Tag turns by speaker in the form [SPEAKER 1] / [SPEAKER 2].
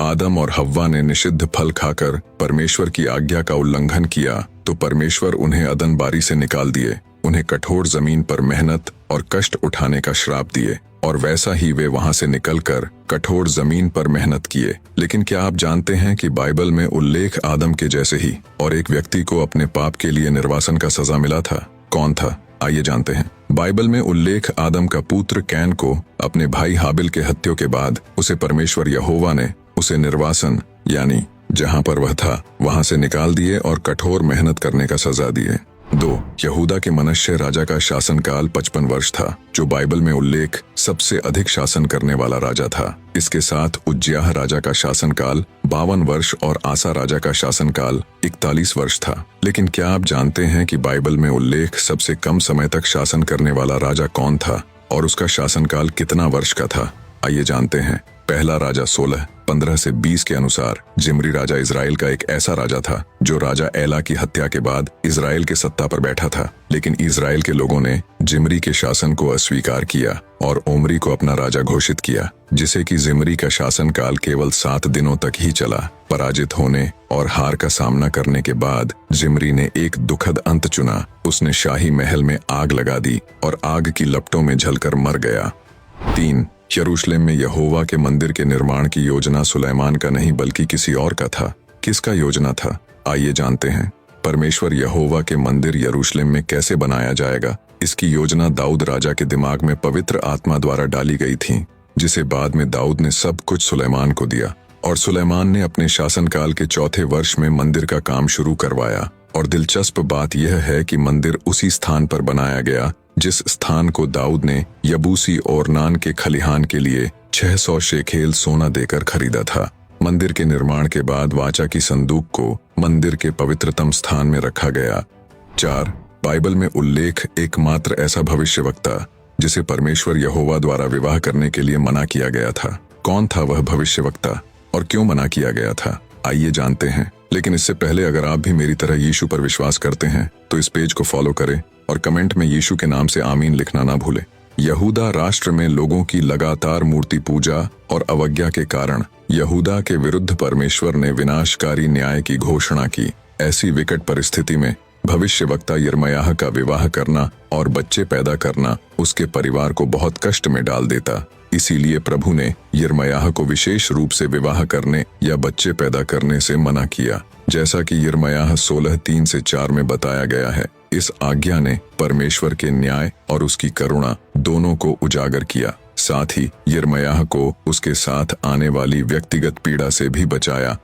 [SPEAKER 1] आदम और हव्वा ने निषिद्ध फल खाकर परमेश्वर की आज्ञा का उल्लंघन किया तो परमेश्वर उन्हें अदन बारी से निकाल दिए, उन्हें कठोर जमीन पर मेहनत और कष्ट उठाने का श्राप दिए, और वैसा ही वे वहां से निकलकर कठोर जमीन पर मेहनत किए। लेकिन क्या आप जानते हैं कि बाइबल में उल्लेख आदम के जैसे ही और एक व्यक्ति को अपने पाप के लिए निर्वासन का सजा मिला था? कौन था? आइए जानते हैं। बाइबल में उल्लेख आदम का पुत्र कैन को अपने भाई हाबिल के हत्या के बाद उसे परमेश्वर यहोवा ने उसे निर्वासन यानी जहां पर वह था वहां से निकाल दिए और कठोर मेहनत करने का सजा दिए। 2. यहूदा के मनश्शे राजा का शासनकाल 55 वर्ष था, जो बाइबल में उल्लेख सबसे अधिक शासन करने वाला राजा था। इसके साथ उज्जियाह राजा का शासनकाल 52 वर्ष और आसा राजा का शासनकाल 41 वर्ष था। लेकिन क्या आप जानते हैं कि बाइबल में उल्लेख सबसे कम समय तक शासन करने वाला राजा कौन था और उसका शासनकाल कितना वर्ष का था? आइए जानते हैं। पहला राजा 16:15 से 20 के अनुसार जिमरी राजा इजराइल का एक ऐसा राजा था जो राजा एला की हत्या के बाद इजराइल के सत्ता पर बैठा था। लेकिन इजराइल के लोगों ने जिमरी के शासन को अस्वीकार किया और ओमरी को अपना राजा घोषित किया, जिसे कि जिमरी का शासनकाल केवल 7 दिनों तक ही चला। पराजित होने और हार का सामना करने के बाद जिमरी ने एक दुखद अंत चुना। उसने शाही महल में आग लगा दी और आग की लपटों में जलकर मर गया। 3. यरूशलेम में यहोवा के मंदिर के निर्माण की योजना सुलेमान का नहीं बल्कि किसी और का था। किसका योजना था? आइए जानते हैं। परमेश्वर यहोवा के मंदिर यरूशलेम में कैसे बनाया जाएगा, इसकी योजना दाऊद राजा के दिमाग में पवित्र आत्मा द्वारा डाली गई थी, जिसे बाद में दाऊद ने सब कुछ सुलेमान को दिया। और सुलेमान ने अपने शासनकाल के 4थे वर्ष में मंदिर का काम शुरू करवाया। और दिलचस्प बात यह है कि मंदिर उसी स्थान पर बनाया गया जिस स्थान को दाऊद ने यबूसी और नान के खलिहान के लिए 600 शेकेल सोना देकर खरीदा था। मंदिर के निर्माण के बाद वाचा की संदूक को मंदिर के पवित्रतम स्थान में रखा गया। 4. बाइबल में उल्लेख एकमात्र ऐसा भविष्यवक्ता जिसे परमेश्वर यहोवा द्वारा विवाह करने के लिए मना किया गया था। कौन था वह भविष्यवक्ता और क्यों मना किया गया था? आइए जानते हैं। लेकिन इससे पहले अगर आप भी मेरी तरह यीशु पर विश्वास करते हैं तो इस पेज को फॉलो करें और कमेंट में यीशु के नाम से आमीन लिखना ना भूलें। यहूदा राष्ट्र में लोगों की लगातार मूर्ति पूजा और अवज्ञा के कारण यहूदा के विरुद्ध परमेश्वर ने विनाशकारी न्याय की घोषणा की। ऐसी विकट परिस्थिति में भविष्यवक्ता यिर्मयाह का विवाह करना और बच्चे पैदा करना उसके परिवार को बहुत कष्ट में डाल देता। इसीलिए प्रभु ने यिर्मयाह को विशेष रूप से विवाह करने या बच्चे पैदा करने से मना किया, जैसा कि यिर्मयाह 16:3 से 4 में बताया गया है। इस आज्ञा ने परमेश्वर के न्याय और उसकी करुणा दोनों को उजागर किया। साथ ही यिर्मयाह को उसके साथ आने वाली व्यक्तिगत पीड़ा से भी बचाया